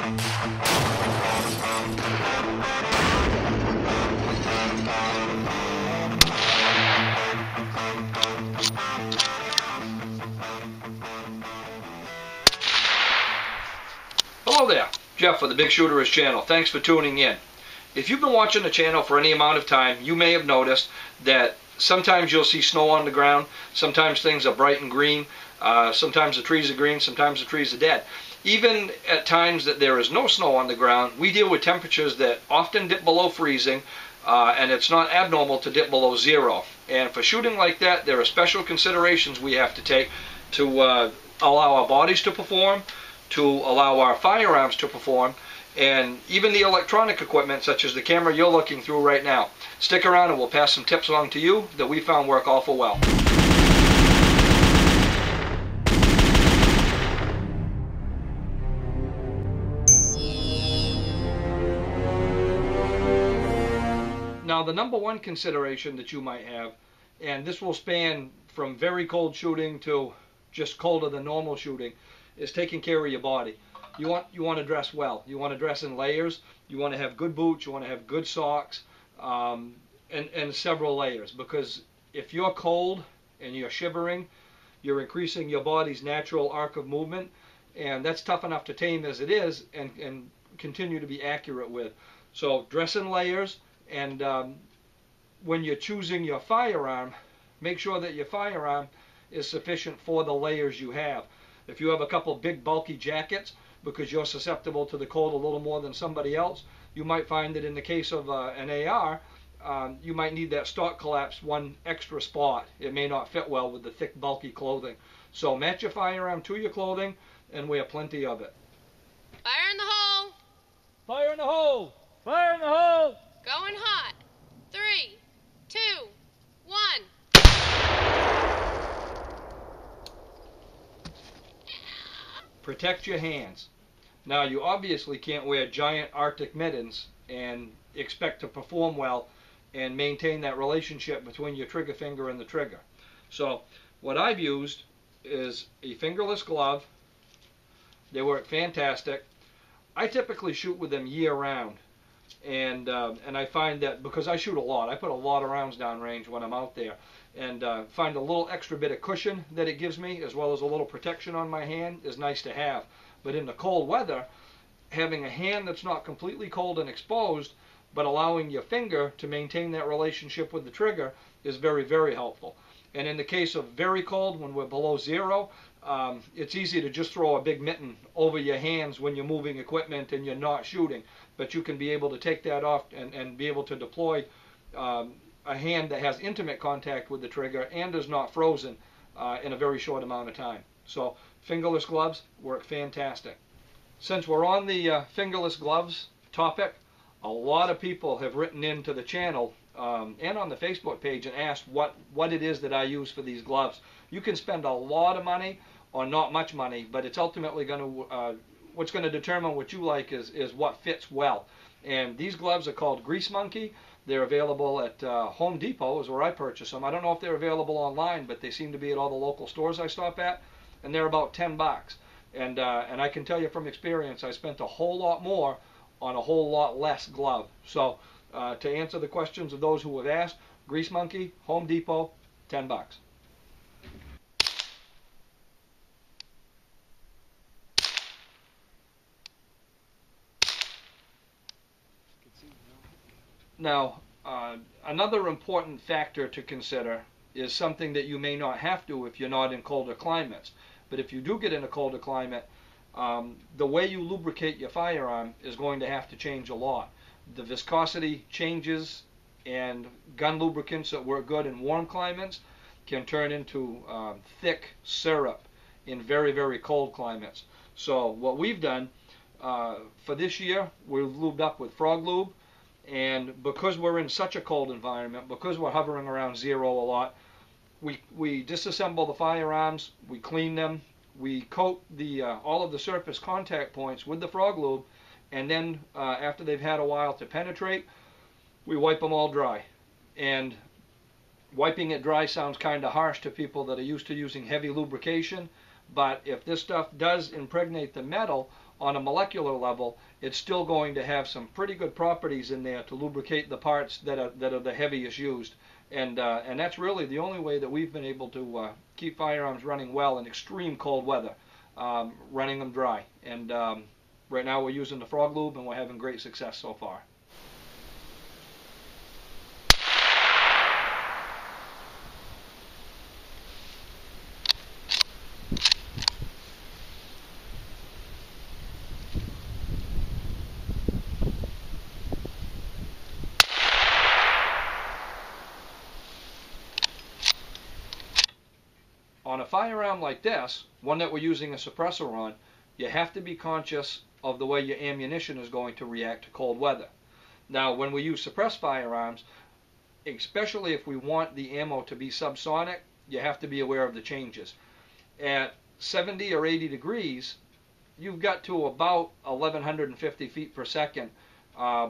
Hello there, Jeff for the Bigshooterist channel. Thanks for tuning in. If you've been watching the channel for any amount of time, you may have noticed that sometimes you'll see snow on the ground, sometimes things are bright and green, sometimes the trees are green, sometimes the trees are dead. Even at times that there is no snow on the ground, we deal with temperatures that often dip below freezing, and it's not abnormal to dip below zero. And for shooting like that, there are special considerations we have to take to allow our bodies to perform, to allow our firearms to perform, and even the electronic equipment such as the camera you're looking through right now. Stick around and we'll pass some tips along to you that we found work awful well. Now, the number one consideration that you might have, and this will span from very cold shooting to just colder than normal shooting, is taking care of your body. You want to dress well. You want to dress in layers. You want to have good boots. You want to have good socks, and several layers. Because if you're cold and you're shivering, you're increasing your body's natural arc of movement, and that's tough enough to tame as it is, and continue to be accurate with. So dress in layers, and when you're choosing your firearm, make sure that your firearm is sufficient for the layers you have. If you have a couple big bulky jackets because you're susceptible to the cold a little more than somebody else, you might find that in the case of an AR, you might need that stock collapse one extra spot. It may not fit well with the thick bulky clothing. So match your firearm to your clothing and wear plenty of it. Fire in the hole! Fire in the hole! Fire in the hole! Going hot! 3, 2, 1. Protect your hands. Now, you obviously can't wear giant Arctic mittens and expect to perform well and maintain that relationship between your trigger finger and the trigger. So what I've used is a fingerless glove. They work fantastic. I typically shoot with them year-round, and I find that because I shoot a lot, I put a lot of rounds downrange when I'm out there, and find a little extra bit of cushion that it gives me, as well as a little protection on my hand, is nice to have. But in the cold weather, having a hand that's not completely cold and exposed, but allowing your finger to maintain that relationship with the trigger is very, very helpful. And in the case of very cold, when we're below zero, it's easy to just throw a big mitten over your hands when you're moving equipment and you're not shooting. But you can be able to take that off and be able to deploy a hand that has intimate contact with the trigger and is not frozen in a very short amount of time. So fingerless gloves work fantastic. Since we're on the fingerless gloves topic, a lot of people have written into the channel and on the Facebook page and asked what it is that I use for these gloves. You can spend a lot of money or not much money, but it's ultimately going to what's going to determine what you like is what fits well. And these gloves are called Grease Monkey. They're available at Home Depot is where I purchase them. I don't know if they're available online, but they seem to be at all the local stores I stop at, and they're about $10. And I can tell you from experience, I spent a whole lot more on a whole lot less glove. So to answer the questions of those who have asked, Grease Monkey, Home Depot, $10. Now, another important factor to consider is something that you may not have to if you're not in colder climates. But if you do get in a colder climate, the way you lubricate your firearm is going to have to change a lot. The viscosity changes, and gun lubricants that work good in warm climates can turn into thick syrup in very, very cold climates. So what we've done for this year, we've lubed up with Frog Lube. And because we're in such a cold environment, because we're hovering around zero a lot, we disassemble the firearms, we clean them, we coat all of the surface contact points with the Frog Lube, and then after they've had a while to penetrate, we wipe them all dry. And wiping it dry sounds kind of harsh to people that are used to using heavy lubrication, but if this stuff does impregnate the metal on a molecular level, it's still going to have some pretty good properties in there to lubricate the parts that are the heaviest used. And that's really the only way that we've been able to keep firearms running well in extreme cold weather, running them dry. And right now we're using the frog lube, and we're having great success so far. On a firearm like this, one that we're using a suppressor on, you have to be conscious of the way your ammunition is going to react to cold weather. Now, when we use suppressed firearms, especially if we want the ammo to be subsonic, you have to be aware of the changes. At 70 or 80 degrees, you've got to about 1150 feet per second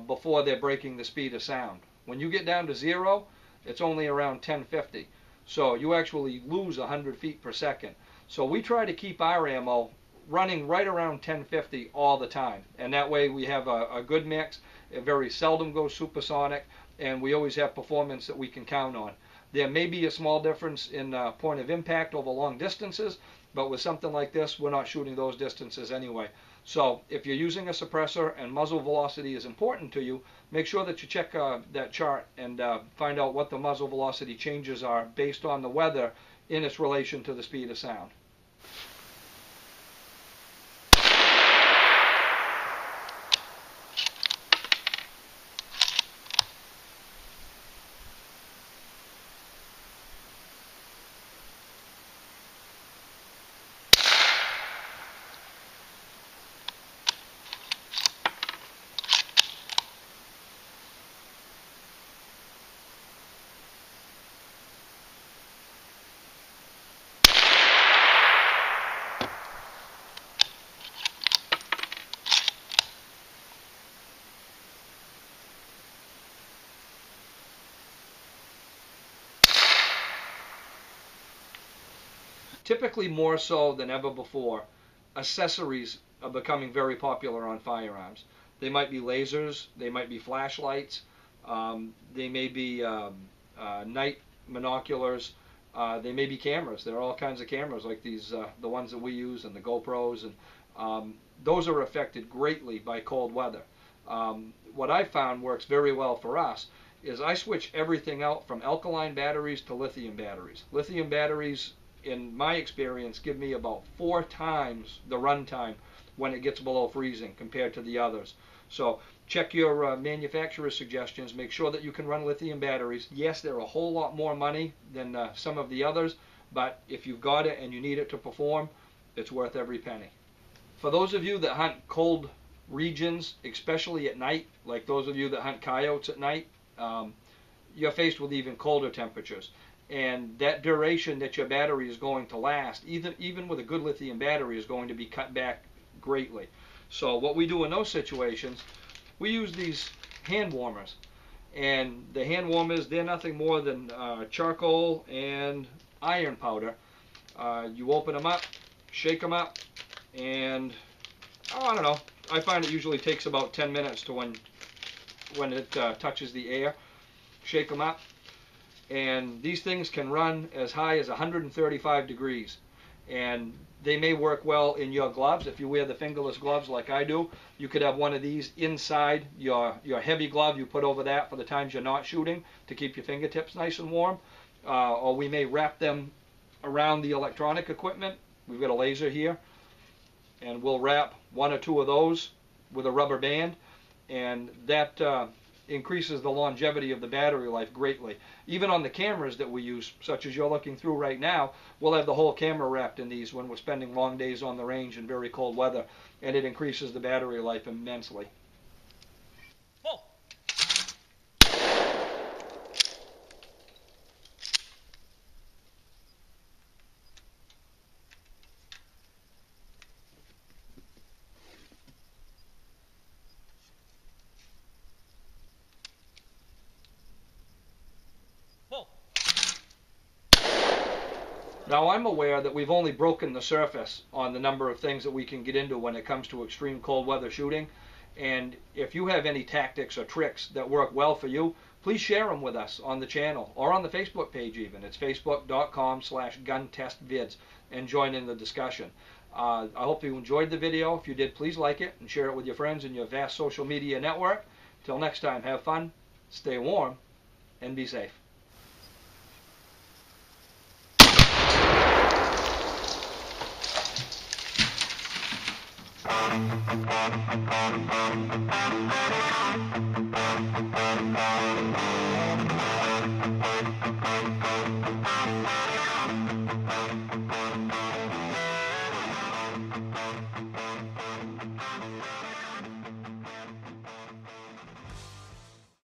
before they're breaking the speed of sound. When you get down to 0, it's only around 1050. So you actually lose 100 feet per second. So we try to keep our ammo running right around 1050 all the time. And that way we have a good mix. It very seldom goes supersonic, and we always have performance that we can count on. There may be a small difference in point of impact over long distances, but with something like this, we're not shooting those distances anyway. So if you're using a suppressor and muzzle velocity is important to you, make sure that you check that chart and find out what the muzzle velocity changes are based on the weather in its relation to the speed of sound. Typically, more so than ever before, accessories are becoming very popular on firearms. They might be lasers, they might be flashlights, they may be night binoculars, they may be cameras. There are all kinds of cameras like these, the ones that we use, and the GoPros, and those are affected greatly by cold weather. What I found works very well for us is I switch everything out from alkaline batteries to lithium batteries. Lithium batteries, in my experience, give me about 4 times the run time when it gets below freezing compared to the others. So check your manufacturer's suggestions. Make sure that you can run lithium batteries. Yes, they're a whole lot more money than some of the others, but if you've got it and you need it to perform, it's worth every penny. For those of you that hunt cold regions, especially at night, like those of you that hunt coyotes at night, you're faced with even colder temperatures. And that duration that your battery is going to last, even with a good lithium battery, is going to be cut back greatly. So what we do in those situations, we use these hand warmers. And the hand warmers, they're nothing more than charcoal and iron powder. You open them up, shake them up, and I don't know, I find it usually takes about 10 minutes to when it touches the air. Shake them up. And these things can run as high as 135 degrees. And they may work well in your gloves. If you wear the fingerless gloves like I do, you could have one of these inside your heavy glove you put over that for the times you're not shooting to keep your fingertips nice and warm. Or we may wrap them around the electronic equipment. We've got a laser here, and we'll wrap 1 or 2 of those with a rubber band, and that increases the longevity of the battery life greatly. Even on the cameras that we use, such as you're looking through right now, we'll have the whole camera wrapped in these when we're spending long days on the range in very cold weather, and it increases the battery life immensely. Whoa. Whoa. Now, I'm aware that we've only broken the surface on the number of things that we can get into when it comes to extreme cold weather shooting. And if you have any tactics or tricks that work well for you, please share them with us on the channel or on the Facebook page even. It's facebook.com/guntestvids, and join in the discussion. I hope you enjoyed the video. If you did, please like it and share it with your friends in your vast social media network. Till next time, have fun, stay warm, and be safe.